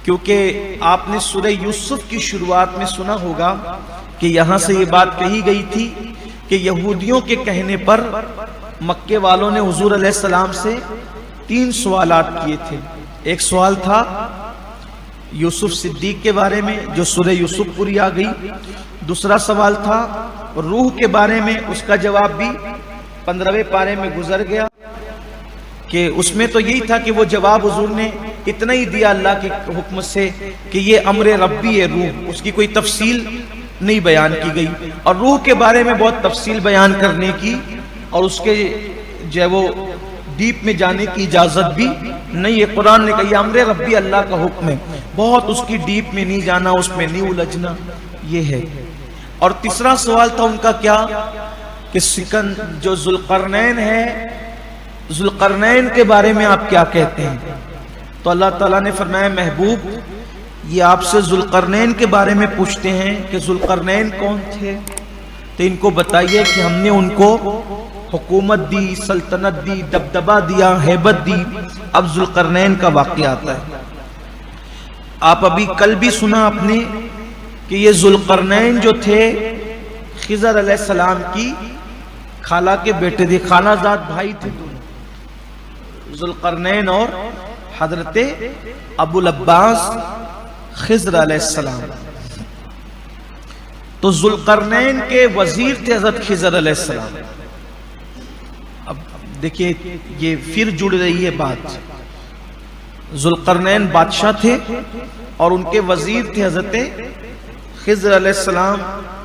کیونکہ آپ نے سورہ یوسف کی شروعات میں سنا ہوگا کہ یہاں سے یہ بات کہی گئی تھی کہ یہودیوں کے کہنے پر مکے والوں نے حضور علیہ السلام سے 3 سوالات کیے تھے۔ ایک سوال تھا یوسف صدیق کے بارے میں جو سورہ یوسف پوری آ گئی، دوسرا سوال تھا روح کے بارے میں، اس کا جواب بھی 15ویں پارے میں گزر گیا کہ اس میں تو یہی تھا کہ وہ جواب حضور نے اتنا ہی دیا اللہ کے حکم سے کہ یہ امر ربی ہے روح، اس کی کوئی تفصیل نہیں بیان کی گئی، اور روح کے بارے میں بہت تفصیل بیان کرنے کی اور اس کے جو ہے وہ ڈیپ میں جانے کی اجازت بھی نہیں ہے۔ قرآن نے کہا یہ امر ربی اللہ کا حکم ہے، بہت اس کی ڈیپ میں نہیں جانا، اس میں نہیں الجھنا، یہ ہے۔ اور تیسرا سوال تھا ان کا کیا کہ جو ذوالقرنین ہے، ذوالقرنین کے بارے میں آپ کیا کہتے ہیں؟ تو اللہ تعالیٰ نے فرمایا محبوب یہ آپ سے ذوالقرنین کے بارے میں پوچھتے ہیں کہ ذوالقرنین کون تھے، تو ان کو بتائیے کہ ہم نے ان کو حکومت دی، سلطنت دی، دبدبہ دیا، ہیبت دی۔ اب ذوالقرنین کا واقعہ آتا ہے۔ آپ ابھی کل بھی سنا آپ نے کہ یہ ذوالقرنین جو تھے خضر علیہ السلام کی خالہ کے بیٹے تھے، خالہ زاد بھائی تھے ذوالقرنین اور حضرت ابو العباس خضر علیہ السلام۔ تو ذوالقرنین کے وزیر تھے حضرت خضر علیہ السلام۔ اب دیکھیے یہ پھر جڑ رہی ہے بات، ذوالقرنین بادشاہ تھے اور ان کے وزیر تھے حضرت خضر علیہ السلام،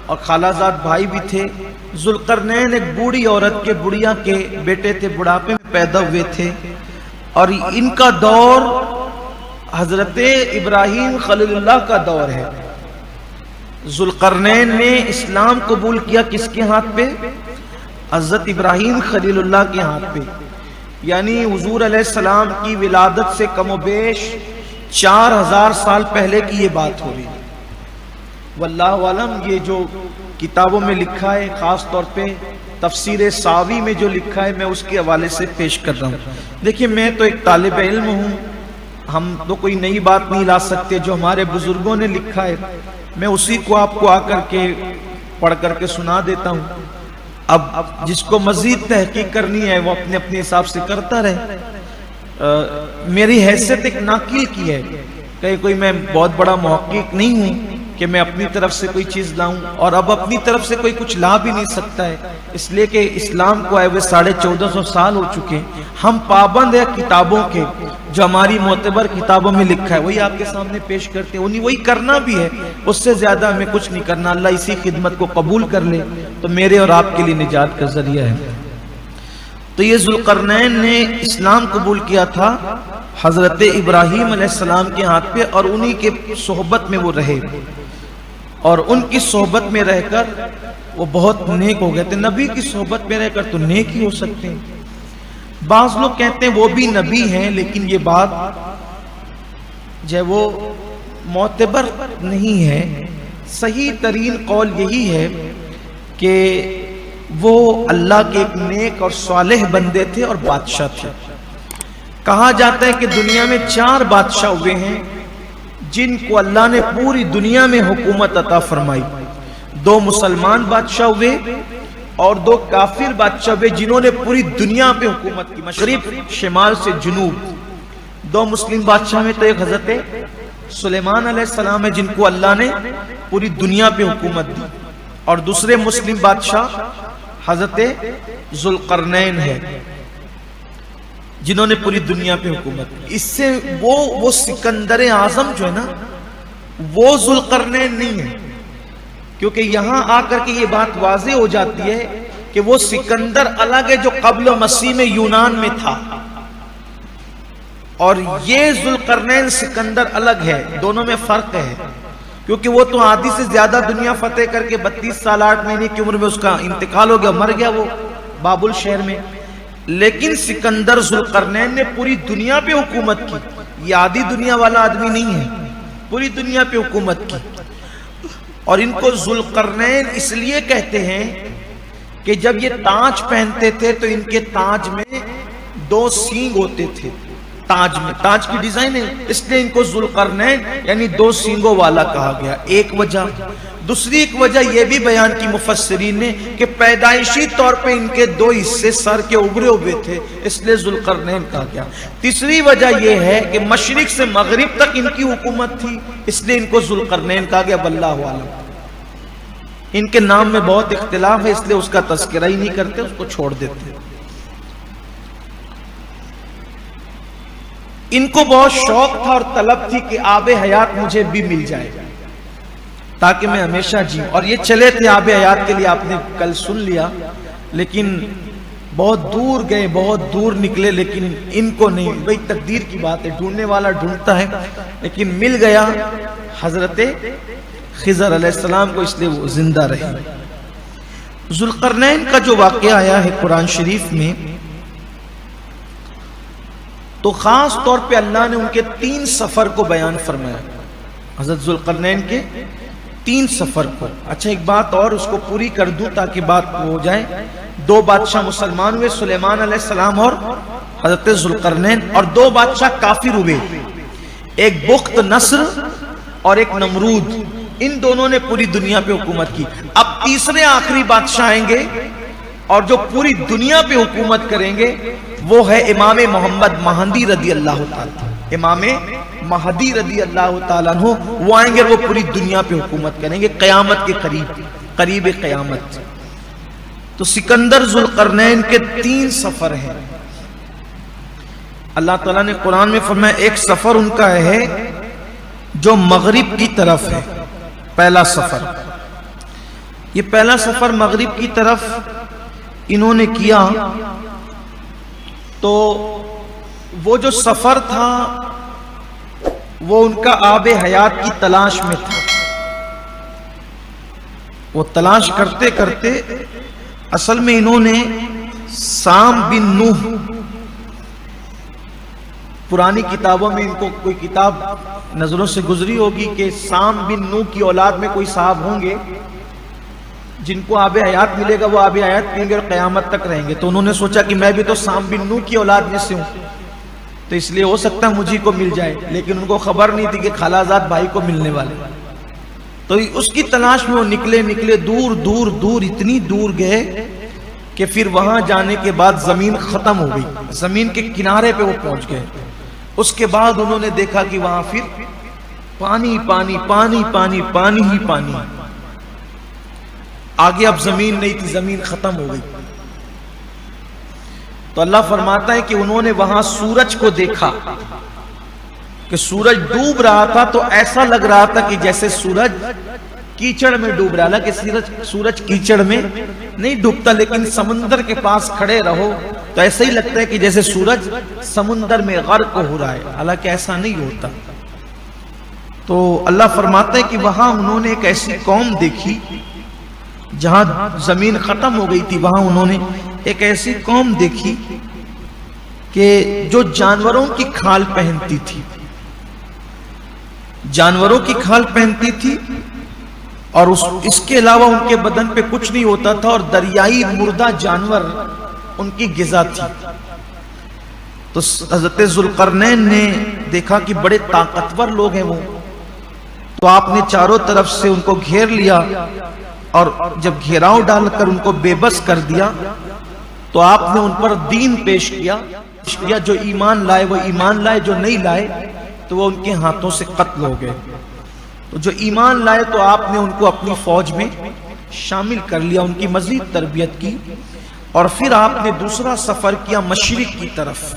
اور خالہ زاد بھائی بھی تھے۔ ذوالقرنین ایک بوڑھی عورت کے بڑھیا کے بیٹے تھے، بڑھاپے میں پیدا ہوئے تھے، اور ان کا دور حضرت ابراہیم خلیل اللہ کا دور ہے۔ ذوالقرنین نے اسلام قبول کیا کس کے ہاتھ پہ؟ حضرت ابراہیم خلیل اللہ کے ہاتھ پہ، یعنی حضور علیہ السلام کی ولادت سے کم و بیش 4000 سال پہلے کی یہ بات ہو رہی ہے۔ واللہ عالم یہ جو کتابوں میں لکھا ہے، خاص طور پہ تفسیر ساوی میں جو لکھا ہے، میں اس کے حوالے سے پیش کر رہا ہوں۔ دیکھیے میں تو ایک طالب علم ہوں، ہم تو کوئی نئی بات نہیں لا سکتے، جو ہمارے بزرگوں نے لکھا ہے میں اسی کو آپ کو آ کر کے پڑھ کر کے سنا دیتا ہوں۔ اب جس کو مزید تحقیق کرنی ہے وہ اپنے اپنے حساب سے کرتا رہے۔ میری حیثیت ایک ناقل کی ہے، کہ کوئی میں بہت بڑا محقق نہیں ہوں کہ میں اپنی طرف سے کوئی چیز لاؤں، اور اب اپنی طرف سے کوئی کچھ لا بھی نہیں سکتا ہے، اس لیے کہ اسلام کو آئے ہوئے 1450 سال ہو چکے۔ ہم پابند ہیں کتابوں کے، جو ہماری معتبر کتابوں میں لکھا ہے وہی آپ کے سامنے پیش کرتے ہیں، وہی کرنا بھی ہے، اس سے زیادہ ہمیں کچھ نہیں کرنا۔ اللہ اسی خدمت کو قبول کر لے تو میرے اور آپ کے لیے نجات کا ذریعہ ہے۔ تو یہ ذوالقرنین نے اسلام قبول کیا تھا حضرت ابراہیم علیہ السلام کے ہاتھ پہ، اور انہی کے صحبت میں وہ رہے، اور ان کی صحبت میں رہ کر وہ بہت نیک ہو گئے تھے۔ نبی کی صحبت میں رہ کر تو نیک ہی ہو سکتے ہیں۔ بعض لوگ کہتے ہیں وہ بھی نبی ہیں، لیکن یہ بات جو ہے وہ معتبر نہیں ہے۔ صحیح ترین قول یہی ہے کہ وہ اللہ کے ایک نیک اور صالح بندے تھے اور بادشاہ تھے۔ کہا جاتا ہے کہ دنیا میں 4 بادشاہ ہوئے ہیں جن کو اللہ نے پوری دنیا میں حکومت عطا فرمائی۔ 2 مسلمان بادشاہ ہوئے اور 2 کافر بادشاہ ہوئے جنہوں نے پوری دنیا پہ حکومت کی، مشرق شمال سے جنوب۔ 2 مسلم بادشاہ میں تو ایک حضرت سلیمان علیہ السلام ہے جن کو اللہ نے پوری دنیا پہ حکومت دی، اور دوسرے مسلم بادشاہ حضرت ذوالقرنین ہے جنہوں نے پوری دنیا پہ حکومت کی۔ اس سے وہ سکندر اعظم جو ہے نا وہ ذوالقرنین نہیں ہے، کیونکہ یہاں آ کر کے یہ بات واضح ہو جاتی ہے کہ وہ سکندر الگ ہے جو قبل مسیح میں یونان میں تھا، اور یہ ذوالقرنین سکندر الگ ہے، دونوں میں فرق ہے، کیونکہ وہ تو آدھی سے زیادہ دنیا فتح کر کے 32 سال 8 مہینے کی عمر میں اس کا انتقال ہو گیا، مر گیا وہ بابل شہر میں۔ لیکن سکندر ذوالقرنین نے پوری دنیا پہ حکومت کی، یہ آدھی دنیا والا آدمی نہیں ہے، پوری دنیا پہ حکومت کی۔ اور ان کو ذوالقرنین اس لیے کہتے ہیں کہ جب یہ تاج پہنتے تھے تو ان کے تاج میں 2 سینگ ہوتے تھے، تاج میں، تاج کی ڈیزائن ہے، اس لیے ان کو ذوالقرنین یعنی دو سینگوں والا کہا گیا، ایک وجہ۔ دوسری ایک وجہ یہ بھی بیان کی مفسرین نے کہ پیدائشی طور پہ ان کے دو حصے سر کے ابھرے ہوئے تھے، اس لیے ذوالقرنین کہا گیا۔ تیسری وجہ یہ ہے کہ مشرق سے مغرب تک ان کی حکومت تھی، اس لیے ان کو ذوالقرنین کہا گیا، واللہ اعلم۔ ان کے نام میں بہت اختلاف ہے، اس لیے اس کا تذکرہ ہی نہیں کرتے، اس کو چھوڑ دیتے۔ ان کو بہت شوق تھا اور طلب تھی کہ آب حیات مجھے بھی مل جائے تاکہ میں ہمیشہ جیوں، اور یہ چلے تھے آب حیات کے لیے، آپ نے کل سن لیا، لیکن بہت دور گئے، بہت دور نکلے، لیکن ان کو نہیں، بھئی تقدیر کی بات ہے، ڈھونڈنے والا ڈھونڈتا ہے، لیکن مل گیا حضرت خضر علیہ السلام کو، اس لیے وہ زندہ رہے۔ ذوالقرنین کا جو واقعہ آیا ہے قرآن شریف میں، تو خاص طور پہ اللہ نے ان کے 3 سفر کو بیان فرمایا، حضرت ذوالقرنین کے 3 سفر کو۔ اچھا ایک بات اور اس کو پوری کر دوں تاکہ بات ہو جائے۔ 2 بادشاہ مسلمان ہوئے، سلیمان علیہ السلام اور حضرت ذوالقرنین، اور 2 بادشاہ کافر ہوئے، ایک بخت نصر اور ایک نمرود، ان دونوں نے پوری دنیا پہ حکومت کی۔ اب تیسرے آخری بادشاہ آئیں گے اور جو پوری دنیا پہ حکومت کریں گے وہ ہے امام محمد مہدی رضی اللہ تعالیٰ، امام مہدی رضی اللہ تعالیٰ عنہ، وہ آئیں گے، وہ پوری دنیا پہ حکومت کریں گے قیامت کے قریب قیامت۔ تو سکندر ذوالقرنین کے 3 سفر ہیں۔ اللہ تعالیٰ نے قرآن میں فرمایا ایک سفر ان کا ہے جو مغرب کی طرف ہے، پہلا سفر، یہ پہلا سفر مغرب کی طرف انہوں نے کیا، تو وہ جو سفر تھا وہ ان کا آب حیات کی تلاش میں تھا۔ وہ تلاش کرتے کرتے اصل میں انہوں نے سام بن نوح، پرانی کتابوں میں ان کو کوئی کتاب نظروں سے گزری ہوگی کہ سام بن نوح کی اولاد میں کوئی صاحب ہوں گے جن کو آب حیات ملے گا، وہ آب حیات پئیں گے اور قیامت تک رہیں گے۔ تو انہوں نے سوچا کہ میں بھی تو سام بن نوح کی اولاد میں سے ہوں، تو اس لیے ہو سکتا ہے مجھے کو مل جائے، لیکن ان کو خبر نہیں تھی کہ خالہ زاد بھائی کو ملنے والے۔ تو اس کی تلاش میں وہ نکلے دور اتنی دور گئے کہ پھر وہاں جانے کے بعد زمین ختم ہو گئی، زمین کے کنارے پہ وہ پہنچ گئے۔ اس کے بعد انہوں نے دیکھا کہ وہاں پھر پانی پانی پانی پانی پانی ہی پانی، آگے اب زمین نہیں تھی، زمین ختم ہو گئی۔ تو اللہ فرماتا ہے کہ انہوں نے وہاں سورج کو دیکھا کہ سورج ڈوب رہا تھا، تو ایسا لگ رہا تھا کہ جیسے سورج کیچڑ میں ڈوب رہا، کہ سورج کیچڑ میں نہیں ڈوبتا، لیکن سمندر کے پاس کھڑے رہو تو ایسا ہی لگتا ہے کہ جیسے سورج سمندر میں غرق ہو رہا ہے، حالانکہ ایسا نہیں ہوتا۔ تو اللہ فرماتا ہے کہ وہاں انہوں نے ایک ایسی قوم دیکھی جہاں زمین ختم ہو گئی تھی، وہاں انہوں نے ایک ایسی قوم دیکھی کہ جو جانوروں کی کھال پہنتی تھی، جانوروں کی کھال پہنتی تھی، اور اس کے علاوہ ان کے بدن پہ کچھ نہیں ہوتا تھا، اور دریائی مردہ جانور ان کی غذا تھی۔ تو حضرت ذوالقرنین نے دیکھا کہ بڑے طاقتور لوگ ہیں وہ، تو آپ نے چاروں طرف سے ان کو گھیر لیا، اور جب گھیراؤ ڈال کر ان کو بے بس کر دیا تو آپ نے ان پر دین پیش کیا، جو ایمان لائے وہ ایمان لائے، جو نہیں لائے تو وہ ان کے ہاتھوں سے قتل ہو گئے۔ تو جو ایمان لائے تو آپ نے ان کو اپنی فوج میں شامل کر لیا، ان کی مزید تربیت کی، اور پھر آپ نے دوسرا سفر کیا مشرق کی طرف۔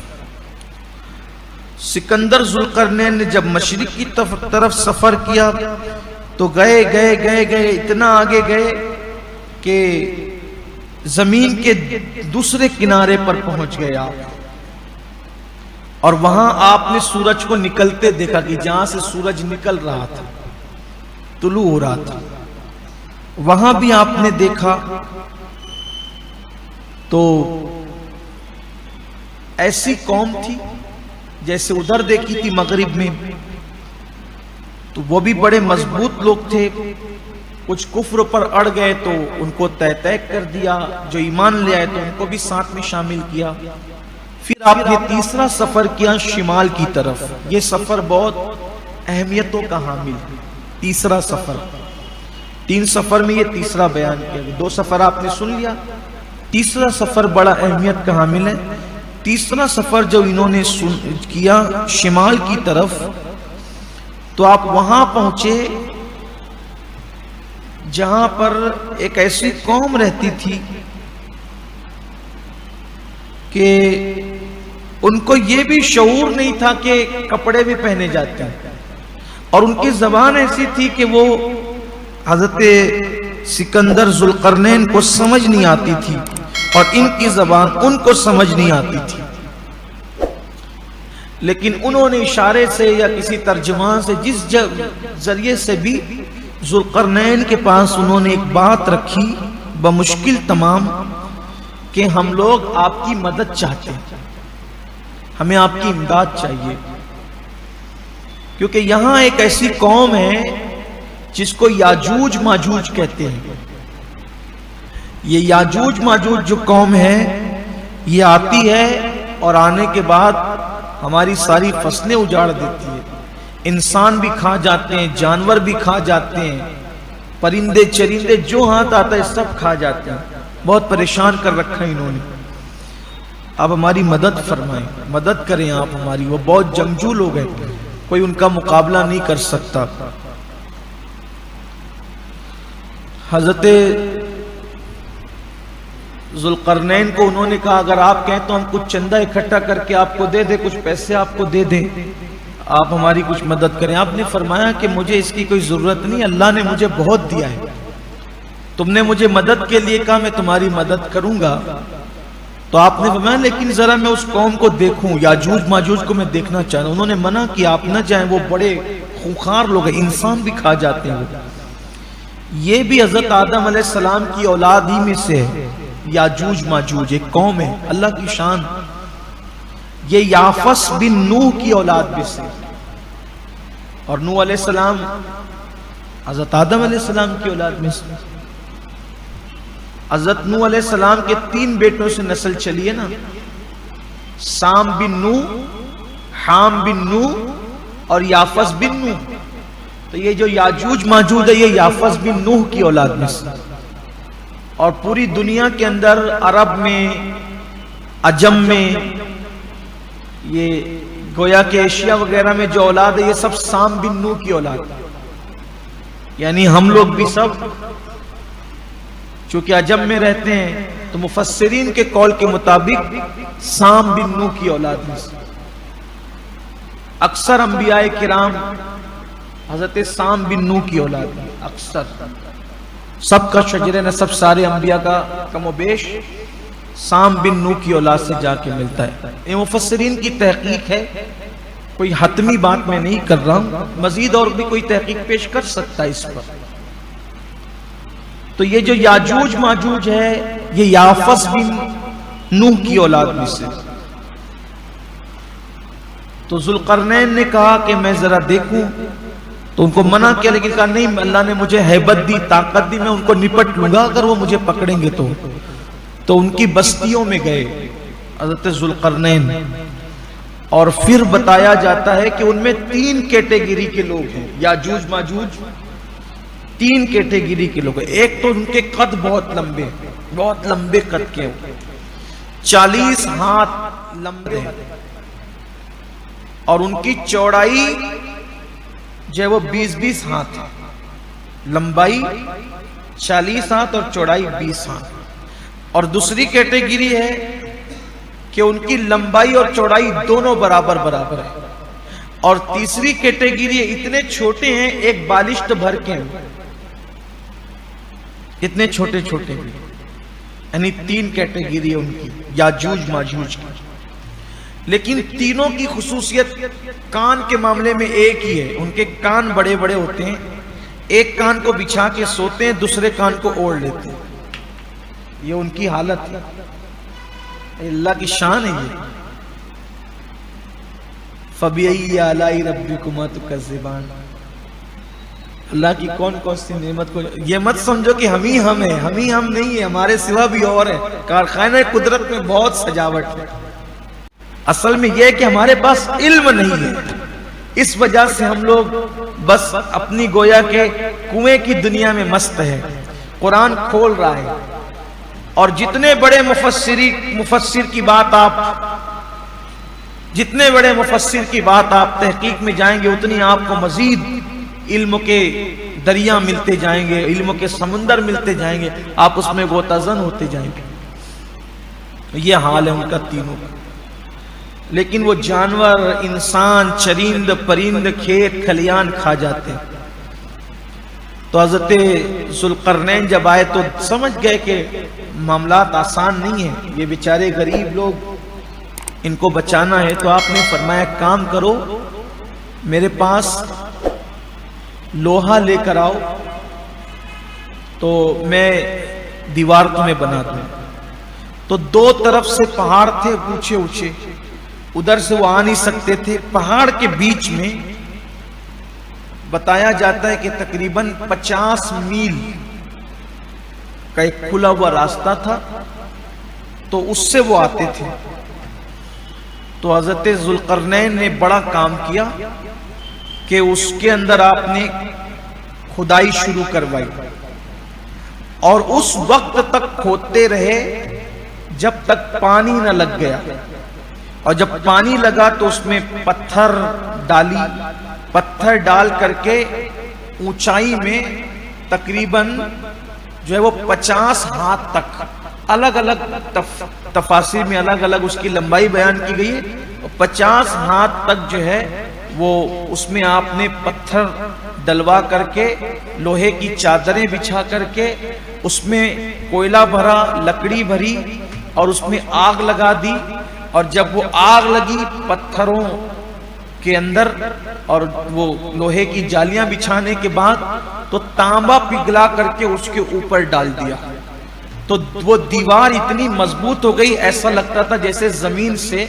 سکندر ذوالقرنین نے جب مشرق کی طرف سفر کیا تو گئے اتنا آگے گئے کہ زمین کے دوسرے کنارے پر پہنچ گئے آپ، اور وہاں آپ نے سورج کو نکلتے دیکھا کہ جہاں سے سورج نکل رہا تھا، طلوع ہو رہا تھا، وہاں بھی آپ نے دیکھا تو ایسی قوم تھی جیسے ادھر دیکھی تھی مغرب میں، تو وہ بھی بڑے مضبوط لوگ تھے، کچھ کفر پر اڑ گئے تو ان کو تہ کر دیا، جو ایمان لے آئے تو ان کو بھی ساتھ میں شامل کیا۔ پھر آپ نے تیسرا سفر کیا شمال کی طرف. یہ سفر بہت اہمیتوں کا حامل ہے. تیسرا سفر، 3 سفر میں یہ تیسرا بیان کیا گیا. 2 سفر آپ نے سن لیا، تیسرا سفر بڑا اہمیت کا حامل ہے. تیسرا سفر جو انہوں نے کیا شمال کی طرف، تو آپ وہاں پہنچے جہاں پر ایک ایسی قوم رہتی تھی کہ ان کو یہ بھی شعور نہیں تھا کہ کپڑے بھی پہنے جاتے ہیں، اور ان کی زبان ایسی تھی کہ وہ حضرت سکندر ذوالقرنین کو سمجھ نہیں آتی تھی، اور ان کی زبان ان کو سمجھ نہیں آتی تھی. لیکن انہوں نے اشارے سے یا کسی ترجمان سے جس ذریعے سے بھی ذوالقرنین کے پاس انہوں نے ایک بات رکھی بمشکل تمام کہ ہم لوگ آپ کی مدد چاہتے ہیں، ہمیں آپ کی امداد چاہیے، کیونکہ یہاں ایک ایسی قوم ہے جس کو یاجوج ماجوج کہتے ہیں. یہ یاجوج ماجوج جو قوم ہے یہ آتی ہے اور آنے کے بعد ہماری ساری فصلیں اجاڑ دیتی ہے. انسان بھی کھا جاتے ہیں، جانور بھی کھا جاتے ہیں، پرندے چرندے جو ہاتھ آتا ہے سب کھا جاتے ہیں. بہت پریشان کر رکھا ہے انہوں نے. آپ ہماری مدد فرمائیں، مدد کریں آپ ہماری. وہ بہت جنگجو لوگ ہیں، کوئی ان کا مقابلہ نہیں کر سکتا. حضرت ذوالقرنین کو انہوں نے کہا اگر آپ کہیں تو ہم کچھ چندہ اکٹھا کر کے آپ کو دے دیں، کچھ پیسے آپ کو دے دیں، آپ ہماری کچھ مدد کریں. آپ نے فرمایا کہ مجھے اس کی کوئی ضرورت نہیں، اللہ نے مجھے بہت دیا ہے، تم نے مجھے مدد کے لیے کہا، میں تمہاری مدد کروں گا. تو آپ نے فرمایا لیکن ذرا میں اس قوم کو دیکھوں، یاجوج ماجوج کو میں دیکھنا چاہ رہا ہوں. انہوں نے منع کیا آپ نہ جائیں، وہ بڑے خونخوار لوگ ہیں، انسان بھی کھا جاتے ہیں. یہ بھی حضرت آدم علیہ السلام کی اولاد ہی میں سے ہے. یاجوج ماجوج ایک قوم ہے، اللہ کی شان. یہ یافس بن نوح کی اولاد میں سے، اور نوح علیہ السلام حضرت آدم علیہ السلام کی اولاد میں سے. حضرت نوح علیہ السلام کے 3 بیٹوں سے نسل چلی ہے نا، سام بن نوح، حام بن نوح اور یافس بن نوح. تو یہ جو یاجوج ماجوج ہے یہ یافس بن نوح کی اولاد میں سے. اور پوری دنیا کے اندر عرب میں، عجم میں، یہ گویا کہ ایشیا وغیرہ میں جو اولاد ہے یہ سب سام بن نوح کی اولاد ہے. یعنی ہم لوگ بھی سب چونکہ عجم میں رہتے ہیں تو مفسرین کے قول کے مطابق سام بن نوح کی اولاد میں سے. اکثر انبیاء کرام حضرت سام بن نوح کی اولاد ہے. اکثر سب کا شجر نسب سارے انبیاء کا کم و بیش سام بن نوح کی اولاد سے جا کے ملتا ہے. یہ مفسرین کی تحقیق ہے، کوئی حتمی بات میں نہیں کر رہا ہوں، مزید اور بھی کوئی تحقیق پیش کر سکتا ہے اس پر. تو یہ جو یاجوج ماجوج ہے یہ یافس بن نوح کی اولاد میں سے. تو ذوالقرنین نے کہا کہ میں ذرا دیکھوں، تو ان کو منع کیا، لیکن کہا نہیں، اللہ نے مجھے ہیبت دی، طاقت دی، میں ان کو نپٹ لوں گا اگر وہ مجھے پکڑیں گے تو. تو ان کی بستیوں میں گئے حضرت ذوالقرنین، اور پھر بتایا جاتا ہے کہ ان میں 3 کیٹیگری کے لوگ ہیں. یاجوج ماجوج 3 کیٹیگری کے لوگ ہیں. ایک تو ان کے قد بہت لمبے، بہت لمبے قد کے، 40 ہاتھ لمبے ہیں، اور ان کی چوڑائی جو ہے وہ 20 ہاتھ ہے. لمبائی 40 ہاتھ اور چوڑائی 20 ہاتھ. اور دوسری کیٹیگری ہے کہ ان کی لمبائی اور چوڑائی دونوں برابر برابر ہے. اور تیسری کیٹیگری اتنے چھوٹے ہیں ایک بالشت بھر کے ہیں، اتنے چھوٹے چھوٹے بھی. یعنی 3 کیٹیگری ہے ان کی یاجوج ماجوج کی. لیکن تینوں کی خصوصیت کان کے معاملے میں ایک ہی ہے. ان کے کان بڑے بڑے ہوتے ہیں، ایک کان کو بچھا کے سوتے ہیں، دوسرے کان کو اوڑھ لیتے ہیں. یہ ان کی حالت ہے، اللہ کی شان ہے یہ. فَبِأَيِّ آلَاءِ رَبِّكُمَا تُكَذِّبَانِ. اللہ کی کون کون سی نعمت کو، یہ مت سمجھو کہ ہم ہی ہم ہیں، ہم نہیں ہیں، ہمارے سوا بھی اور ہیں. کارخانہ قدرت میں بہت سجاوٹ ہے. اصل میں یہ ہے کہ ہمارے پاس علم نہیں ہے، اس وجہ سے ہم لوگ بس اپنی گویا کے کنویں کی دنیا میں مست ہے۔ قرآن کھول رہا ہے، اور جتنے بڑے مفسر کی بات آپ تحقیق میں جائیں گے، اتنی آپ کو مزید علم کے دریا ملتے جائیں گے، علم کے سمندر ملتے جائیں گے، آپ اس میں غوطہ-زن ہوتے جائیں گے۔ یہ حال ہے ان کا تینوں کا۔ لیکن وہ جانور، انسان، چرند، پرند، کھیت کھلیان کھا جاتے ہیں۔ تو حضرت ذوالقرنین جب آئے تو سمجھ گئے کہ معاملات آسان نہیں ہیں، یہ بیچارے غریب لوگ، ان کو بچانا ہے۔ تو آپ نے فرمایا کام کرو، میرے پاس لوہا لے کر آؤ تو میں دیوار تمہیں بنا دوں۔ تو دو طرف سے پہاڑ تھے اونچے اونچے، ادھر سے وہ آ نہیں سکتے تھے۔ پہاڑ کے بیچ میں بتایا جاتا ہے کہ تقریباً 50 میل کا ایک کھلا ہوا راستہ تھا، تو اس سے وہ آتے تھے۔ تو حضرت ذوالقرنین نے بڑا کام کیا کہ اس کے اندر آپ نے کھدائی شروع کروائی، اور اس وقت تک کھودتے رہے جب تک پانی نہ لگ گیا، اور جب پانی لگا تو اس میں پتھر ڈالی، پتھر ڈال کر کے اونچائی میں تقریباً جو ہے وہ 50 ہاتھ تک، الگ الگ تفاسیر میں الگ الگ اس کی لمبائی بیان کی گئی ہے، 50 ہاتھ تک جو ہے وہ اس میں آپ نے پتھر ڈلوا کر کے، لوہے کی چادریں بچھا کر کے، اس میں کوئلہ بھرا، لکڑی بھری، اور اس میں آگ لگا دی۔ اور جب وہ آگ لگی پتھروں کے اندر اور وہ لوہے کی جالیاں بچھانے کے بعد، تو تانبا پگھلا کر کے اس کے اوپر ڈال دیا، تو وہ دیوار اتنی مضبوط ہو گئی، ایسا لگتا تھا جیسے زمین سے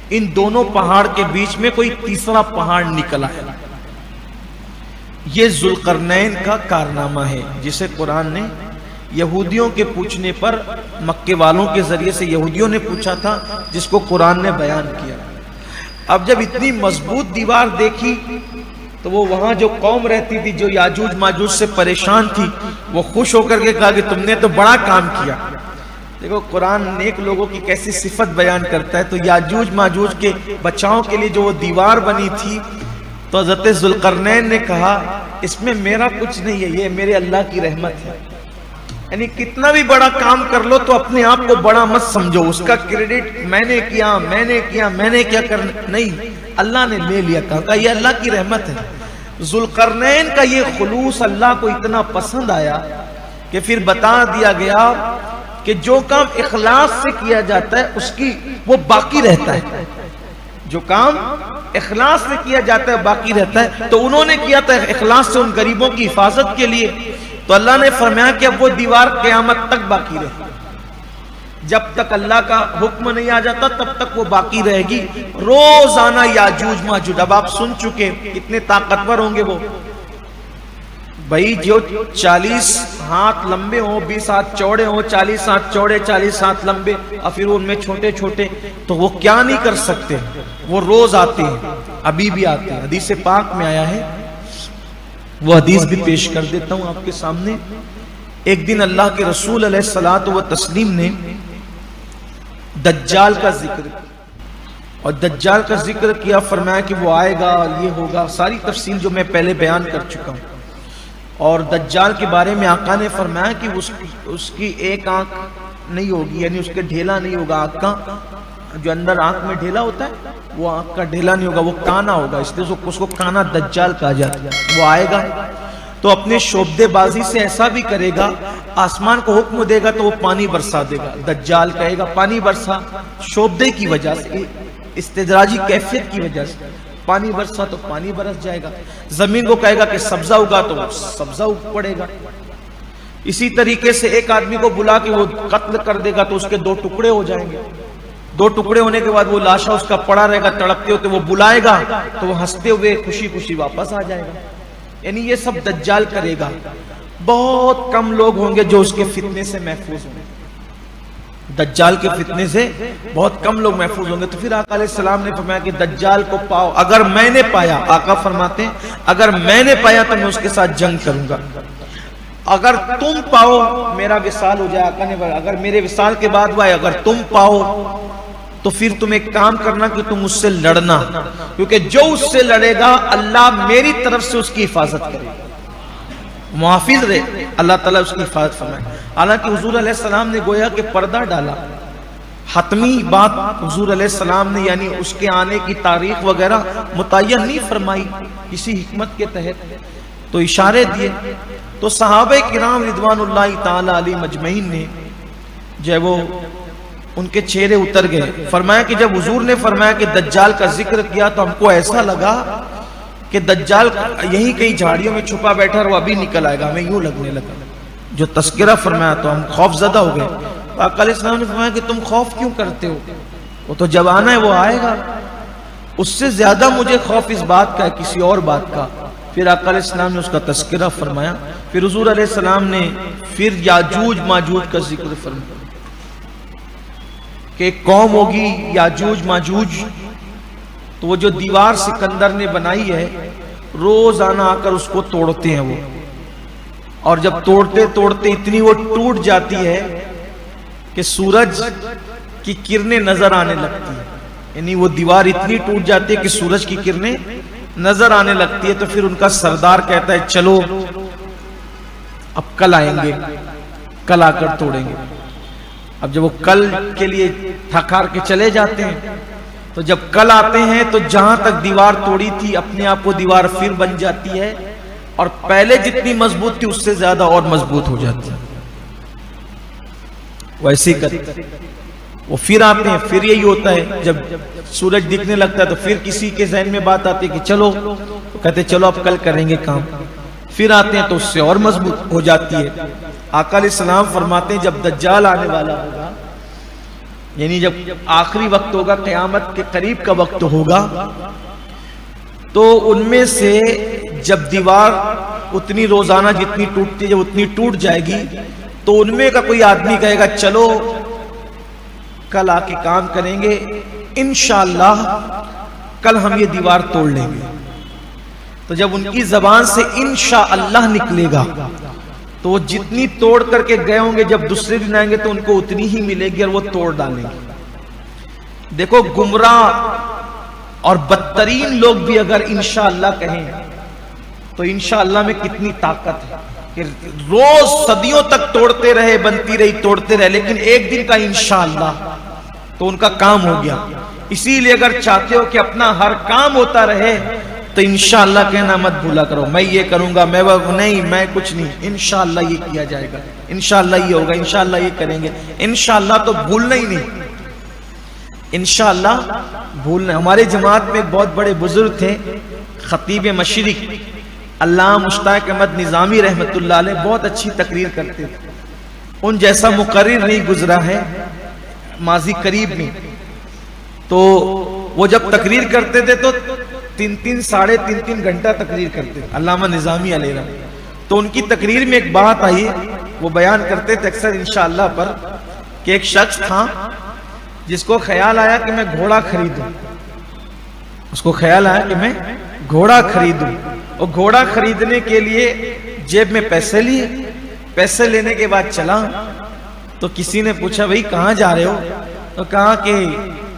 ان دونوں پہاڑ کے بیچ میں کوئی تیسرا پہاڑ نکلا ہے۔ یہ ذوالقرنین کا کارنامہ ہے، جسے قرآن نے یہودیوں کے پوچھنے پر، مکے والوں کے ذریعے سے یہودیوں نے پوچھا تھا، جس کو قرآن نے بیان کیا۔ اب جب اتنی مضبوط دیوار دیکھی تو وہ وہاں جو قوم رہتی تھی، جو یاجوج ماجوج سے پریشان تھی، وہ خوش ہو کر کے کہا کہ تم نے تو بڑا کام کیا۔ دیکھو قرآن نیک لوگوں کی کیسی صفت بیان کرتا ہے۔ تو یاجوج ماجوج کے بچاؤ کے لیے جو وہ دیوار بنی تھی، تو حضرت ذوالقرنین نے کہا اس میں میرا کچھ نہیں ہے، یہ میرے اللہ کی رحمت ہے۔ یعنی کتنا بھی بڑا کام کر لو تو اپنے آپ کو بڑا مت سمجھو، اس کا کریڈٹ میں نے کیا کرنا نہیں، اللہ نے لے لیا، کہا یہ اللہ کی رحمت ہے۔ ذوالقرنین کا یہ خلوص اللہ کو اتنا پسند آیا کہ پھر بتا دیا گیا کہ جو کام اخلاص سے کیا جاتا ہے اس کی وہ باقی رہتا ہے، جو کام اخلاص سے کیا جاتا ہے باقی رہتا ہے۔ تو انہوں نے کیا تھا اخلاص سے ان غریبوں کی حفاظت کے لیے، تو اللہ نے فرمایا کہ اب وہ دیوار قیامت تک باقی رہے، جب تک اللہ کا حکم نہیں آ جاتا تب تک وہ باقی رہے گی۔ روزانہ یاجوج ماجوج، اب آپ سن چکے کتنے طاقتور ہوں گے وہ، بھائی جو 40 ہاتھ لمبے ہوں، 20 ہاتھ چوڑے ہوں، 40 ہاتھ چوڑے، 40 ہاتھ لمبے، اور پھر ان میں چھوٹے چھوٹے، تو وہ کیا نہیں کر سکتے، وہ روز آتے ہیں، ابھی بھی آتے ہیں۔ حدیث پاک میں آیا ہے، وہ حدیث بھی پیش کر دیتا ہوں آپ کے سامنے۔ ایک دن اللہ کے رسول علیہ الصلوۃ والتسلیم نے دجال کا ذکر کیا، اور دجال کا ذکر کیا، فرمایا کہ وہ آئے گا اور یہ ہوگا، ساری تفصیل جو میں پہلے بیان کر چکا ہوں۔ اور دجال کے بارے میں آقا نے فرمایا کہ اس کی ایک آنکھ نہیں ہوگی، یعنی اس کے ڈھیلا نہیں ہوگا آنکھ کا، جو اندر آنکھ میں ڈھیلا ہوتا ہے وہ آنکھ کا ڈھیلا نہیں ہوگا، وہ کانا ہوگا، اس لیے اس کو کانا دجال کہا جاتا ہے۔ وہ آئے گا تو اپنے شعبدے بازی سے ایسا بھی کرے گا، آسمان کو حکم دے گا تو وہ پانی برسا دے گا، دجال کہے گا پانی برسا، شعبدے کی وجہ سے، استدراجی کیفیت کی وجہ سے پانی برسا تو پانی برس جائے گا، زمین کو کہے گا کہ سبزہ اگا تو سبزہ اگ پڑے گا۔ اسی طریقے سے ایک آدمی کو بلا کے وہ قتل کر دے گا تو اس کے 2 ٹکڑے ہو جائیں گے، 2 ٹکڑے ہونے کے بعد وہ لاشا اس کا پڑا رہے گا، تڑپتے ہوتے وہ بلائے گا تو وہ ہنستے ہوئے خوشی خوشی واپس آ جائے گا۔ یعنی یہ سب دجال کرے گا، بہت کم لوگ ہوں گے جو اس کے فتنے سے محفوظ ہوں گے۔ دجال کے فتنے سے بہت کم لوگ محفوظ ہوں گے. تو پھر آقا علیہ السلام نے فرمایا کہ دجال کو پاؤ, اگر میں نے پایا, آقا فرماتے ہیں اگر میں نے پایا تو میں اس کے ساتھ جنگ کروں گا, اگر تم پاؤ میرا وصال ہو جائے. آقا نے فرمایا اگر میرے وصال کے بعد ہوا ہے, اگر تم پاؤ تو پھر تم ایک کام کرنا کہ تم اس سے لڑنا, کیونکہ جو اس سے لڑے گا اللہ میری طرف سے اس کی حفاظت کرے گا, محافظ رہے, اللہ تعالیٰ اس کی حفاظت فرمائے. حالانکہ حضور علیہ السلام نے گویا کہ پردہ ڈالا, حتمی بات حضور علیہ السلام نے یعنی اس کے آنے کی تاریخ وغیرہ متعین نہیں فرمائی کسی حکمت کے تحت, تو اشارے دیے. تو صحابہ کرام رضوان اللہ تعالی علیہ مجمعین نے جب وہ ان کے چہرے اتر گئے, فرمایا کہ جب حضور نے فرمایا کہ دجال کا ذکر کیا تو ہم کو ایسا لگا کہ دجال یہیں کہیں جھاڑیوں میں چھپا بیٹھا اور وہ ابھی نکل آئے گا, ہمیں یوں لگنے لگا. جو تذکرہ فرمایا تو ہم خوف زدہ ہو گئے. آقا علیہ السلام نے فرمایا کہ تم خوف کیوں کرتے ہو, وہ تو جب آنا ہے وہ آئے گا. اس سے زیادہ مجھے خوف اس بات کا ہے کسی اور بات کا. پھر آقا علیہ السلام نے اس کا تذکرہ فرمایا. پھر حضور علیہ السلام نے پھر یاجوج ماجوج کا ذکر فرمایا کہ ایک قوم ہوگی یاجوج ماجوج, تو وہ جو دیوار سکندر نے بنائی ہے روزانہ آ کر اس کو توڑتے ہیں وہ, اور جب توڑتے توڑتے اتنی وہ ٹوٹ جاتی ہے کہ سورج کی کرنیں نظر آنے لگتی ہیں, یعنی وہ دیوار اتنی ٹوٹ جاتی ہے کہ سورج کی کرنیں نظر آنے لگتی ہے. تو پھر ان کا سردار کہتا ہے چلو اب کل آئیں گے, کل آ کر توڑیں گے. اب جب وہ کل کے لیے تھک ہار کے چلے جاتے ہیں تو جب کل آتے ہیں تو جہاں تک دیوار توڑی تھی اپنے آپ وہ دیوار پھر بن جاتی ہے, اور پہلے جتنی مضبوط تھی اس سے زیادہ اور مضبوط ہو جاتی ہے. ویسے کرتے وہ پھر آتے ہیں, پھر یہی ہوتا ہے جب سورج دکھنے لگتا ہے تو پھر کسی کے ذہن میں بات آتی ہے کہ چلو, تو کہتے چلو اب کل کریں گے کام. پھر آتے ہیں تو اس سے اور مضبوط ہو جاتی ہے. آقا علیہ السلام فرماتے ہیں جب دجال آنے والا ہوگا, یعنی جب آخری وقت ہوگا, قیامت کے قریب کا وقت ہوگا, تو ان میں سے جب دیوار اتنی روزانہ جتنی ٹوٹتی ہے جب اتنی ٹوٹ جائے گی تو ان میں کا کوئی آدمی کہے گا چلو کل آ کے کام کریں گے, انشاءاللہ کل ہم یہ دیوار توڑ لیں گے. تو جب ان کی زبان سے انشاءاللہ نکلے گا تو وہ جتنی توڑ کر کے گئے ہوں گے جب دوسرے دن آئیں گے تو ان کو اتنی ہی ملے گی اور وہ توڑ ڈالیں گے. دیکھو گمراہ اور بدترین لوگ بھی اگر انشاءاللہ کہیں تو انشاءاللہ میں کتنی طاقت ہے کہ روز صدیوں تک توڑتے رہے, بنتی رہی, توڑتے رہے, لیکن ایک دن کا انشاءاللہ تو ان کا کام ہو گیا. اسی لیے اگر چاہتے ہو کہ اپنا ہر کام ہوتا رہے تو انشاءاللہ کہنا مت بھولا کرو, میں یہ کروں گا, میں وہ نہیں, میں کچھ نہیں, انشاءاللہ یہ کیا جائے گا, انشاءاللہ یہ ہوگا, انشاءاللہ یہ کریں گے. انشاءاللہ تو بھولنا ہی نہیں, انشاءاللہ بھولنا. ہمارے جماعت میں ایک بہت بڑے بزرگ تھے, خطیب مشرق علامہ مشتاق احمد نظامی رحمت اللہ علیہ, بہت اچھی تقریر کرتے تھے. ان جیسا مقرر نہیں گزرا ہے ماضی قریب میں. تو وہ جب تقریر کرتے تھے تو 3-3 گھنٹہ تقریر کرتے تھے علامہ نظامی علیہ رحمۃ. تو ان کی تقریر میں ایک بات آئی, وہ بیان کرتے تھے اکثر انشاءاللہ پر, کہ ایک شخص تھا جس کو خیال آیا کہ میں گھوڑا خریدوں, اس کو خیال آیا کہ میں گھوڑا خریدوں. اور گھوڑا خریدنے کے لیے جیب میں پیسے لیے, پیسے لینے کے بعد چلا تو کسی نے پوچھا بھئی کہاں جا رہے ہو, تو کہا کہ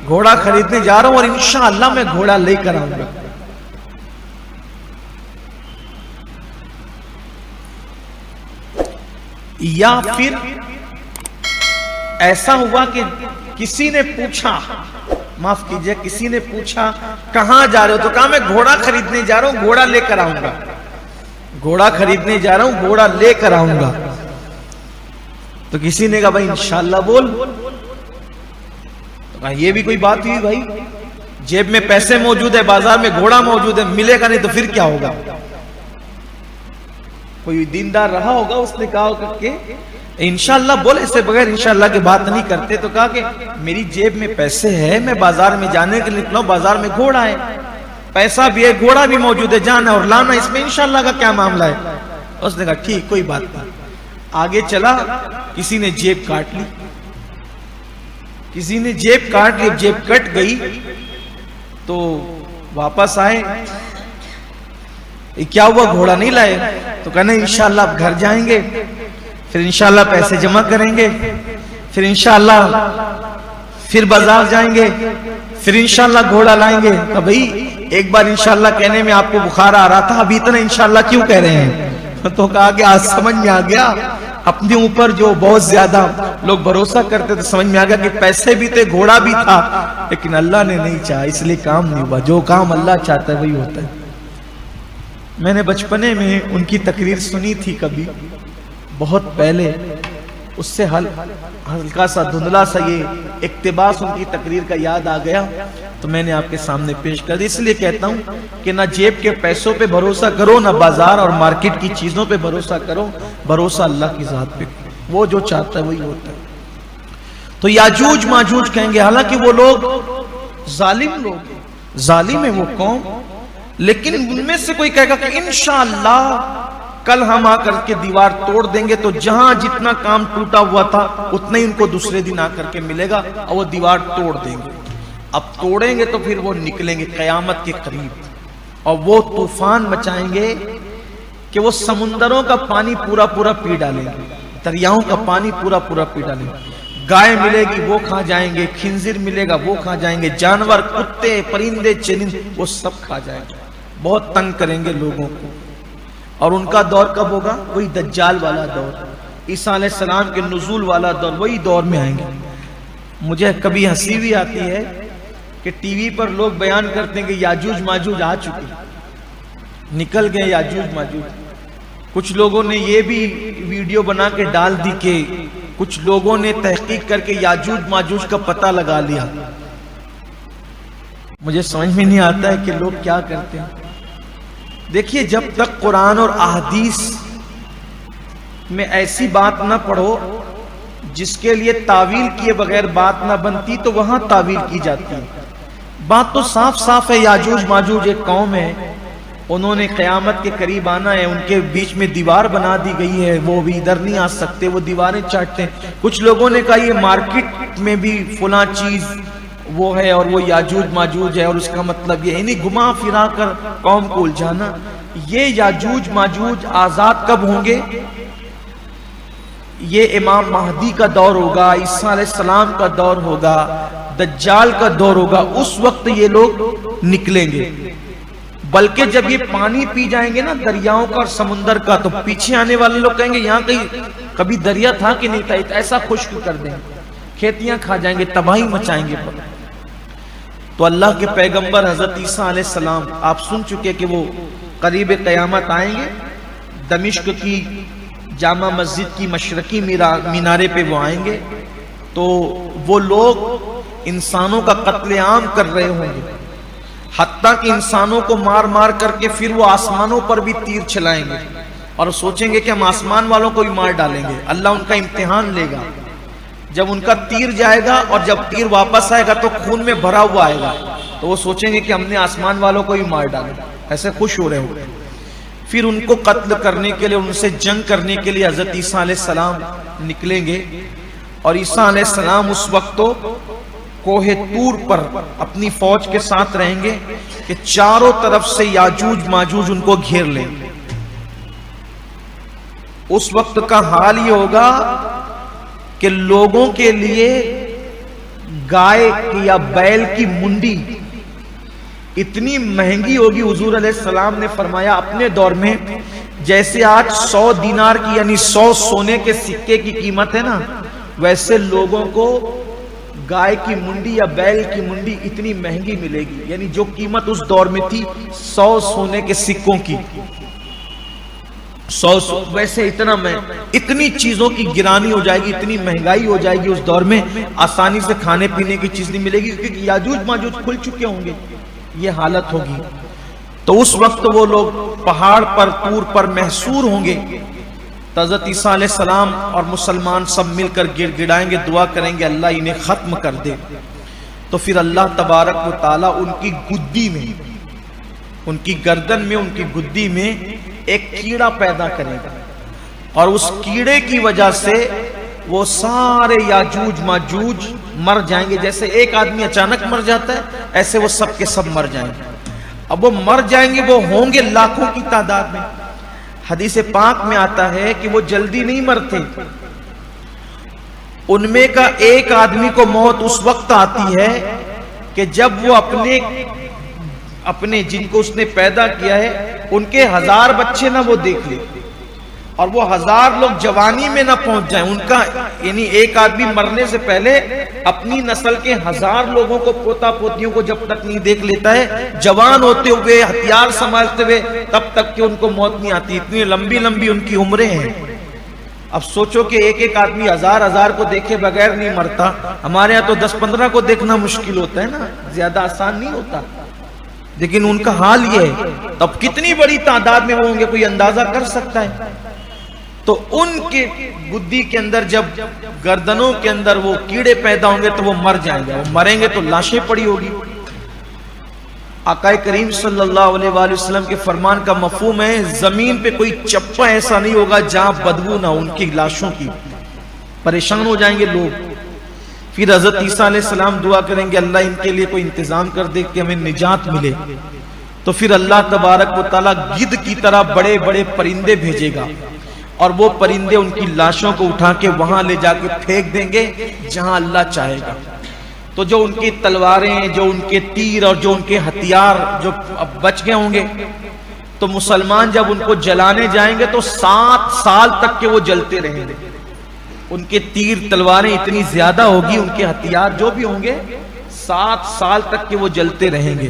گھوڑا خریدنے جا رہا ہوں اور انشاءاللہ میں گھوڑا لے کر آؤں گا. یا پھر ایسا ہوا کہ کسی نے پوچھا, معاف کیجئے, کسی نے پوچھا کہاں جا رہے ہو, تو کہا میں گھوڑا خریدنے جا رہا ہوں, گھوڑا لے کر آؤں گا, گھوڑا خریدنے جا رہا ہوں, گھوڑا لے کر آؤں گا. تو کسی نے کہا بھائی انشاءاللہ بول. تو کہا یہ بھی کوئی بات ہوئی بھائی, جیب میں پیسے موجود ہے, بازار میں گھوڑا موجود ہے, ملے گا نہیں تو پھر کیا ہوگا. کوئی دیندار رہا ہوگا, اس نے کہا ہوگا کہ انشاءاللہ بولے, اس سے بغیر انشاءاللہ کی بات نہیں کرتے. تو کہا کہ میری جیب میں پیسے ہیں, میں بازار میں جانے کے لیے نکلا ہوں, بازار میں گھوڑا ہے, پیسہ بھی ہے, گھوڑا بھی موجود ہے, جانا اور لانا, اس میں انشاءاللہ کا کیا معاملہ ہے. اس نے کہا ٹھیک کوئی بات نہیں. آگے چلا, کسی نے جیب کاٹ لی, کسی نے جیب کاٹ لی، جیب کٹ گئی تو واپس آئے، کیا ہوا گھوڑا نہیں لائے؟ تو کہنا انشاءاللہ اب گھر جائیں گے، پھر انشاءاللہ پیسے جمع کریں گے، پھر انشاءاللہ پھر بازار جائیں گے، پھر انشاءاللہ گھوڑا لائیں گے۔ تو بھئی ایک بار انشاءاللہ کہنے میں آپ کو بخار آ رہا تھا، ابھی اتنا انشاءاللہ کیوں کہہ رہے ہیں؟ تو کہا کہ آج سمجھ میں آ گیا، اپنے اوپر جو بہت زیادہ لوگ بھروسہ کرتے تھے، سمجھ میں آ گیا کہ پیسے بھی تھے، گھوڑا بھی تھا، لیکن اللہ نے نہیں چاہا، اس لیے کام نہیں ہوا۔ جو کام اللہ چاہتا ہے وہی ہوتا ہے۔ میں نے بچپنے میں ان کی تقریر سنی تھی کبھی، بہت پہلے، اس سے ہلکا سا دھندلا سا یہ اقتباس ان کی تقریر کا یاد آ گیا، تو میں نے آپ کے سامنے پیش کر دی۔ اس لیے کہتا ہوں کہ نہ جیب کے پیسوں پہ بھروسہ کرو، نہ بازار اور مارکیٹ کی چیزوں پہ بھروسہ کرو، بھروسہ اللہ کی ذات پہ، وہ جو چاہتا ہے وہی ہوتا ہے۔ تو یاجوج ماجوج کہیں گے، حالانکہ وہ لوگ ظالم لوگ ہیں، ظالم ہے وہ قوم، لیکن ان میں سے کوئی کہے گا کہ انشاءاللہ کل ہم آ کر کے دیوار توڑ دیں گے، تو جہاں جتنا کام ٹوٹا ہوا تھا اتنا ہی ان کو دوسرے دن آ کر کے ملے گا، اور وہ دیوار توڑ دیں گے۔ اب توڑیں گے تو پھر وہ نکلیں گے قیامت کے قریب، اور وہ طوفان مچائیں گے کہ وہ سمندروں کا پانی پورا پورا پی ڈالیں گے، دریاؤں کا پانی پورا پورا پی ڈالیں گے۔ گائے ملے گی وہ کھا جائیں گے، خنزیر ملے گا وہ کھا جائیں گے، جانور، کتے، پرندے، چرند وہ سب کھا جائیں گے، بہت تنگ کریں گے لوگوں کو۔ اور ان کا دور کب ہوگا؟ وہی دجال والا دور، عیسیٰ علیہ السلام کے نزول والا دور، وہی دور میں آئیں گے۔ مجھے کبھی ہنسی بھی آتی ہے کہ ٹی وی پر لوگ بیان کرتے ہیں کہ یاجوج ماجوج آ چکے، نکل گئے یاجوج ماجوج۔ کچھ لوگوں نے یہ بھی ویڈیو بنا کے ڈال دی کہ کچھ لوگوں نے تحقیق کر کے یاجوج ماجوج کا پتہ لگا لیا۔ مجھے سمجھ میں نہیں آتا ہے کہ لوگ کیا کرتے ہیں۔ دیکھیے، جب تک قرآن اور احادیث میں ایسی بات نہ پڑھو جس کے لیے تعویل کیے بغیر بات نہ بنتی، تو وہاں تعویل کی جاتی ہے۔ بات تو صاف صاف ہے، یاجوج ماجوج ایک قوم ہے، انہوں نے قیامت کے قریب آنا ہے، ان کے بیچ میں دیوار بنا دی گئی ہے، وہ بھی ادھر نہیں آ سکتے، وہ دیواریں چاٹتے ہیں۔ کچھ لوگوں نے کہا یہ مارکیٹ میں بھی فلاں چیز وہ ہے اور وہ یاجوج ماجوج ہے، اور اس کا مطلب یہ یعنی گھما پھرا کر قوم کو الجھانا۔ یہ یاجوج ماجوج آزاد کب ہوں گے؟ یہ امام مہدی کا دور ہوگا، عیسیٰ علیہ السلام کا دور ہوگا، دجال کا دور ہوگا، اس وقت یہ لوگ نکلیں گے۔ بلکہ جب یہ پانی پی جائیں گے نا دریاؤں کا اور سمندر کا، تو پیچھے آنے والے لوگ کہیں گے یہاں کہیں کبھی دریا تھا کہ نہیں تھا، ایسا خشک کر دیں گے، کھیتیاں کھا جائیں گے، تباہی مچائیں گے۔ تو اللہ کے پیغمبر حضرت عیسیٰ علیہ السلام آپ سن چکے کہ وہ قریب قیامت آئیں گے، دمشق کی جامع مسجد کی مشرقی مینارے پہ وہ آئیں گے، تو وہ لوگ انسانوں کا قتل عام کر رہے ہوں گے، حتیٰ کہ انسانوں کو مار مار کر کے پھر وہ آسمانوں پر بھی تیر چلائیں گے اور سوچیں گے کہ ہم آسمان والوں کو بھی مار ڈالیں گے۔ اللہ ان کا امتحان لے گا، جب ان کا تیر جائے گا اور جب تیر واپس آئے گا تو خون میں بھرا ہوا آئے گا، تو وہ سوچیں گے کہ ہم نے آسمان والوں کو بھی مار ڈالا، ایسے خوش ہو رہے ہوں گے۔ پھر ان کو قتل کرنے کے لیے، ان سے جنگ کرنے کے لیے حضرت عیسیٰ علیہ السلام نکلیں گے، اور عیسیٰ علیہ السلام اس وقت تو کوہ طور پر اپنی فوج کے ساتھ رہیں گے کہ چاروں طرف سے یاجوج ماجوج ان کو گھیر لیں گے۔ اس وقت کا حال یہ ہوگا کہ لوگوں کے لیے گائے یا بیل کی منڈی اتنی مہنگی ہوگی، حضور علیہ السلام نے فرمایا اپنے دور میں جیسے آج 100 دینار کی یعنی 100 سونے کے سکے کی قیمت ہے نا، ویسے لوگوں کو گائے کی منڈی یا بیل کی منڈی اتنی مہنگی ملے گی، یعنی جو قیمت اس دور میں تھی 100 سونے کے سکوں کی، 100 ویسے اتنی چیزوں کی گرانی ہو جائے گی، اتنی مہنگائی ہو جائے گی اس دور میں، آسانی سے کھانے پینے کی چیز نہیں ملے گی، کیونکہ یاجوج ماجوج کھل چکے ہوں گے، یہ حالت ہوگی۔ تو اس وقت وہ لوگ پہاڑ پر طور پر محصور ہوں گے، حضرت عیسیٰ علیہ السلام اور مسلمان سب مل کر گڑ گڑائیں گے، دعا کریں گے اللہ انہیں ختم کر دے۔ تو پھر اللہ تبارک و تعالیٰ ان کی گدی میں، ان کی گردن میں، ان کی گدی میں ایک کیڑا پیدا کرے گا، اور اس کیڑے کی وجہ سے وہ سارے یاجوج ماجوج مر جائیں گے، جیسے ایک آدمی اچانک مر جاتا ہے ایسے وہ سب کے سب مر جائیں گے۔ اب وہ مر جائیں گے، وہ ہوں گے لاکھوں کی تعداد میں۔ حدیث پاک میں آتا ہے کہ وہ جلدی نہیں مرتے، ان میں کا ایک آدمی کو موت اس وقت آتی ہے کہ جب وہ اپنے جن کو اس نے پیدا کیا ہے ان کے 1000 بچے نہ وہ دیکھ لے، اور وہ 1000 لوگ جوانی میں نہ پہنچ جائیں۔ ان کا یعنی ایک آدمی مرنے سے پہلے اپنی نسل کے 1000 لوگوں کو، پوتا پوتیوں کو جب تک نہیں دیکھ لیتا ہے، جوان ہوتے ہوئے ہتھیار سنبھالتے ہوئے، تب تک کہ ان کو موت نہیں آتی۔ اتنی لمبی لمبی ان کی عمریں ہیں۔ اب سوچو کہ ایک ایک آدمی 1000 کو دیکھے بغیر نہیں مرتا، ہمارے ہاں تو 10-15 کو دیکھنا مشکل ہوتا ہے نا، زیادہ آسان نہیں ہوتا، لیکن ان کا حال یہ ہے۔ تب کتنی بڑی تعداد میں وہ ہوں گے، کوئی اندازہ کر سکتا ہے؟ تو ان کے بدھی کے اندر جب گردنوں کے اندر وہ کیڑے پیدا ہوں گے تو وہ مر جائیں گے، وہ مریں گے تو لاشیں پڑی ہوگی۔ آقا کریم صلی اللہ علیہ وآلہ وسلم کے فرمان کا مفہوم ہے، زمین پہ کوئی چپا ایسا نہیں ہوگا جہاں بدبو نہ ان کی لاشوں کی۔ پریشان ہو جائیں گے لوگ۔ پھر حضرت عیسیٰ علیہ السلام دعا کریں گے اللہ ان کے لیے کوئی انتظام کر دے کہ ہمیں نجات ملے، تو پھر اللہ تبارک و تعالیٰ گدھ کی طرح بڑے بڑے پرندے بھیجے گا، اور وہ پرندے ان کی لاشوں کو اٹھا کے وہاں لے جا کے پھینک دیں گے جہاں اللہ چاہے گا۔ تو جو ان کی تلواریں، جو ان کے تیر اور جو ان کے ہتھیار جو اب بچ گئے ہوں گے، تو مسلمان جب ان کو جلانے جائیں گے تو 7 سال تک کے وہ جلتے رہیں گے۔ ان کے تیر تلواریں اتنی زیادہ ہوگی، ان کے ہتھیار جو بھی ہوں گے 7 سال تک کے وہ جلتے رہیں گے۔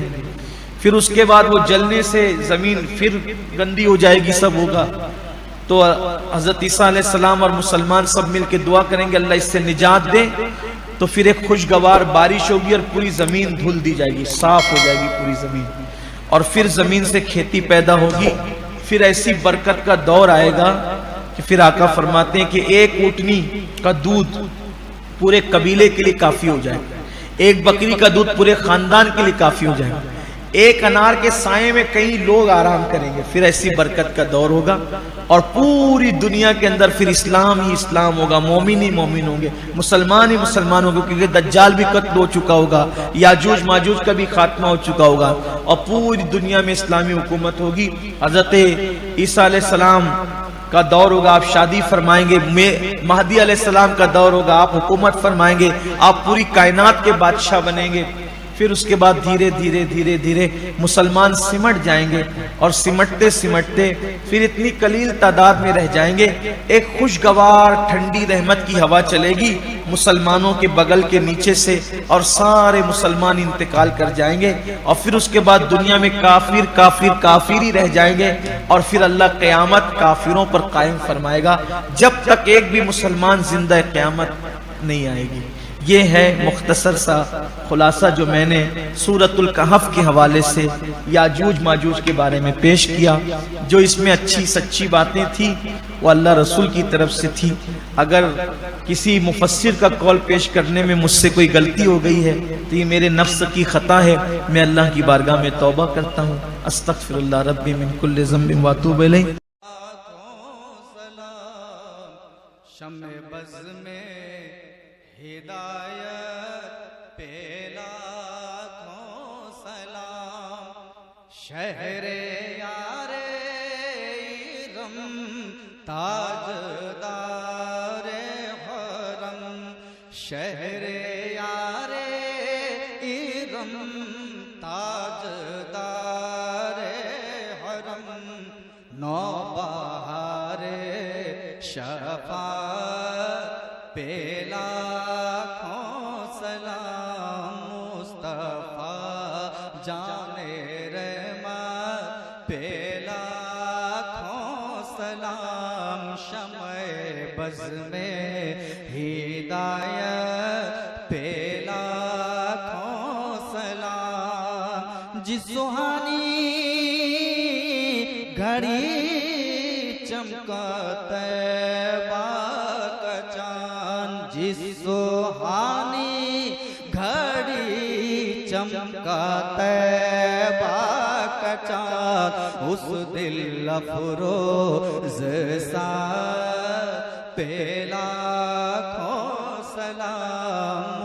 پھر اس کے بعد وہ جلنے سے زمین پھر گندی ہو جائے گی، سب ہوگا۔ تو حضرت عیسیٰ علیہ السلام اور مسلمان سب مل کے دعا کریں گے اللہ اس سے نجات دے، تو پھر ایک خوشگوار بارش ہوگی اور پوری زمین دھل دی جائے گی، صاف ہو جائے گی پوری زمین، اور پھر زمین سے کھیتی پیدا ہوگی۔ پھر ایسی برکت کا دور آئے گا کہ پھر آقا فرماتے ہیں کہ ایک اونٹنی کا دودھ پورے قبیلے کے لیے کافی ہو جائے گا، ایک بکری کا دودھ پورے خاندان کے لیے کافی ہو جائے گا، ایک انار کے سائے میں کئی لوگ آرام کریں گے۔ پھر ایسی برکت کا دور ہوگا، اور پوری دنیا کے اندر پھر اسلام ہی اسلام ہوگا، مومن ہی مومن ہوں گے، مسلمان ہی مسلمان ہوں گے، کیونکہ دجال بھی قتل ہو چکا ہوگا، یاجوج ماجوج کا بھی خاتمہ ہو چکا ہوگا، اور پوری دنیا میں اسلامی حکومت ہوگی۔ حضرت عیسیٰ علیہ السلام کا دور ہوگا، آپ شادی فرمائیں گے، مہدی علیہ السلام کا دور ہوگا، آپ حکومت فرمائیں گے، آپ پوری کائنات کے بادشاہ بنیں گے۔ پھر اس کے بعد دھیرے دھیرے دھیرے دھیرے مسلمان سمٹ جائیں گے، اور سمٹتے سمٹتے پھر اتنی قلیل تعداد میں رہ جائیں گے، ایک خوشگوار ٹھنڈی رحمت کی ہوا چلے گی مسلمانوں کے بغل کے نیچے سے، اور سارے مسلمان انتقال کر جائیں گے، اور پھر اس کے بعد دنیا میں کافر کافر کافر ہی رہ جائیں گے، اور پھر اللہ قیامت کافروں پر قائم فرمائے گا جب تک ایک بھی مسلمان زندہ قیامت نہیں آئے گی۔ یہ ہے مختصر سا خلاصہ جو میں نے سورۃ الکہف کے حوالے سے یاجوج ماجوج کے بارے میں پیش کیا۔ جو اس میں اچھی سچی باتیں تھی وہ اللہ رسول کی طرف سے تھی۔ اگر کسی مفسر کا قول پیش کرنے میں مجھ سے کوئی غلطی ہو گئی ہے تو یہ میرے نفس کی خطا ہے، میں اللہ کی بارگاہ میں توبہ کرتا ہوں۔ استغفر اللہ ربی من کل ذنب واتوب الیہ۔ شمع بز میں ہدایت پہ لاکھوں سلام، شہر یار ارم تاجدار حرم، شہر یار ارم تاجدار حرم، نوبہار شفاعت پہ لاکھوں سلام، مصطفیٰ جان رحمت پہ لاکھوں سلام، شمع بز میں ہدایت پہ لاکھوں سلام، جس سہانی گھڑی چمکا طیبہ کا چاند، جس سہانی گھڑی چمکا طیبہ کا چاند، اس دل افروز ساتھ پہ لاکھوں سلام،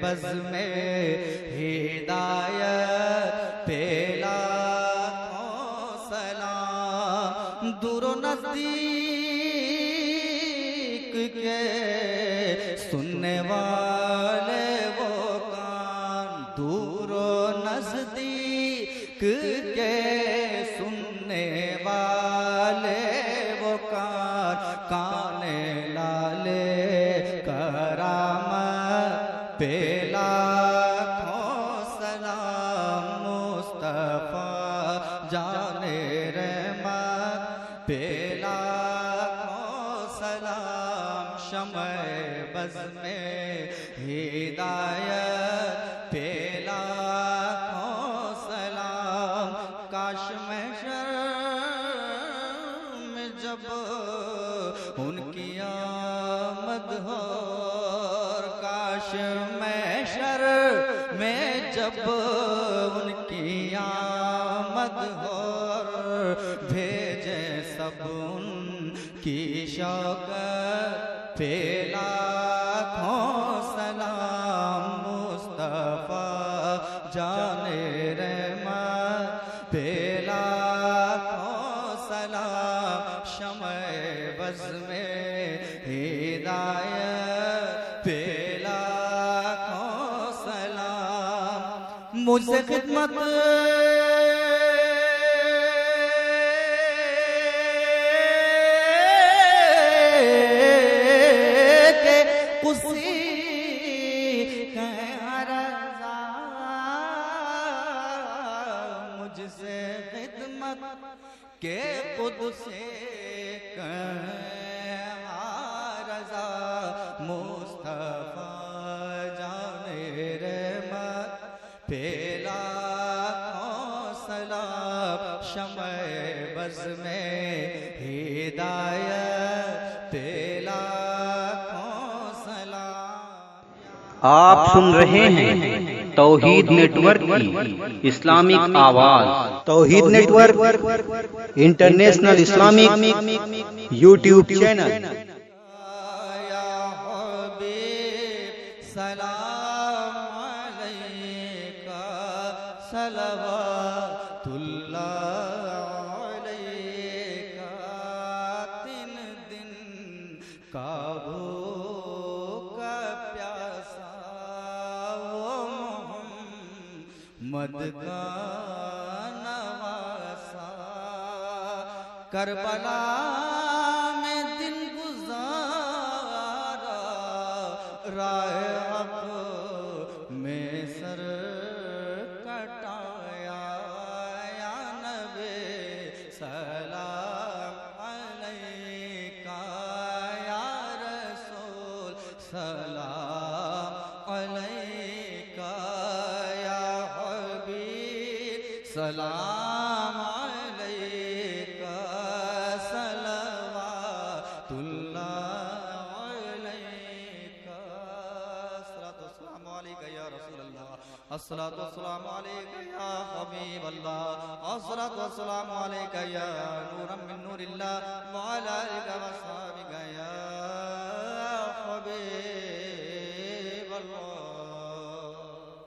بز میں ہدایت پہ لاکھوں سلام دور و نزدیک کے سننے والے وہ کان دور و نزدیک کے سننے والے وہ کان کان لالے کرامت پہ لاکھوں سلام مصطفیٰ جان رحمت پہ لاکھوں سلام شمع بز میں ہدایت پہ لاکھوں سلام کاش محشر میں جب ان کی آمد ہو کاش محشر میں جب ان کی آمد ہو بھیجے سب ان کی شوقت پہ لاکھوں سلام مصطفیٰ جان رحمت پہ لاکھوں سلام شمع بز میں ہدایت پہ لاکھوں سلام مجھ سے خدمت کہ خود سے رضا مصطفیٰ جان رحمت پہ لاکھوں سلام شمع بز میں ہدایت پہ لاکھوں سلام آپ سن رہے ہیں توحید نیٹ ورک کی اسلامک آواز Tauheed network international Islamic YouTube channel یا حبیب سلام علیکہ صلوات اللہ علیکہ تین دن کا بھوکا پیاسا مد کا نواسا کربلا میں دن گزارا رائے حق میں سر کٹایا یا نبی سلام علیکہ یا رسول سلام علیکہ سلام علیکہ صلوات اللہ علیکہ الصلاۃ والسلام علیکہ یا رسول اللہ الصلاۃ والسلام علیکہ یا حبیب اللہ الصلاۃ والسلام علیکہ یا نورا من نور اللہ وعلی آلہ وصحبہ